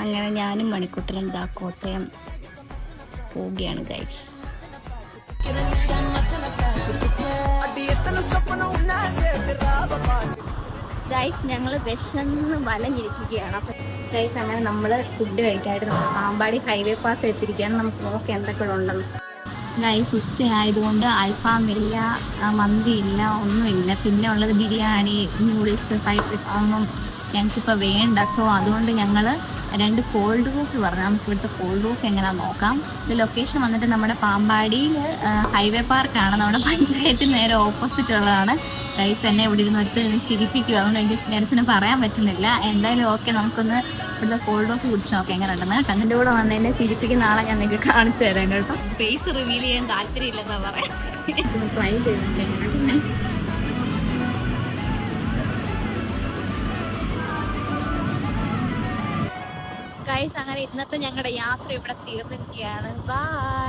അങ്ങനെ ഞാനും മണിക്കുട്ടനും ദാ കോട്ടയം പോവുകയാണ് ഗൈസ്. ഗൈസ് ഞങ്ങൾ വിശന്ന് വലഞ്ഞിരിക്കുകയാണ്. അപ്പം ഗൈസ് അങ്ങനെ നമ്മൾ ഫുഡ് കഴിക്കാനായിട്ട് നമ്മൾ പാമ്പാടി ഹൈവേ പാർക്ക് എത്തിയിരിക്കുകയാണ്. നമുക്ക് നോക്കാം എന്തൊക്കെ ഉണ്ടെന്ന്. ഗൈസ് ഉച്ചയായതുകൊണ്ട് അൽഫാമില്ല, മന്തിയില്ല, ഒന്നുമില്ല. പിന്നെ ഉള്ളത് ബിരിയാണി, നൂഡിൽസ്, ഫ്രൈഡ് റൈസ് അതൊന്നും ഞങ്ങൾക്കിപ്പോൾ വേണ്ട. സോ അതുകൊണ്ട് ഞങ്ങൾ 2 കോൾഡ് കോഫി പറഞ്ഞു. നമുക്ക് ഇവിടുത്തെ കോൾഡ് കോഫി എങ്ങനെയാണെന്ന് നോക്കാം. ഇത് ലൊക്കേഷൻ വന്നിട്ട് നമ്മുടെ പാമ്പാടിയിൽ ഹൈവേ പാർക്കാണ്. നമ്മുടെ പഞ്ചായത്തിന് നേരെ ഓപ്പോസിറ്റ് ഉള്ളതാണ്. ഗൈസ് എന്നെ ഇവിടെ ഇരുന്ന് എടുത്ത് ചിരിപ്പിക്കുക. അതുകൊണ്ട് എനിക്ക് നേരത്തിന് പറയാൻ പറ്റുന്നില്ല. എന്തായാലും ഓക്കെ, നമുക്കൊന്ന് ഇവിടുത്തെ കോൾഡ് കോഫി കുടിച്ച് നോക്കാം എങ്ങനെ ഉണ്ടെന്ന് കേട്ടോ. എൻ്റെ കൂടെ വന്ന് എന്നെ ചിരിപ്പിക്കുന്ന ആളെ ഞാൻ നിങ്ങൾക്ക് കാണിച്ചു തരാം കേട്ടോ. ഫേസ് റിവീൽ ചെയ്യാൻ താല്പര്യമില്ലെന്നാ പറയാം. ട്രൈ ചെയ്തിട്ടുണ്ട്. ഗൈസ് അങ്ങനെ ഇന്നത്തെ ഞങ്ങളുടെ യാത്ര ഇവിടെ തീർന്നിരിക്കുകയാണ്. ബൈ.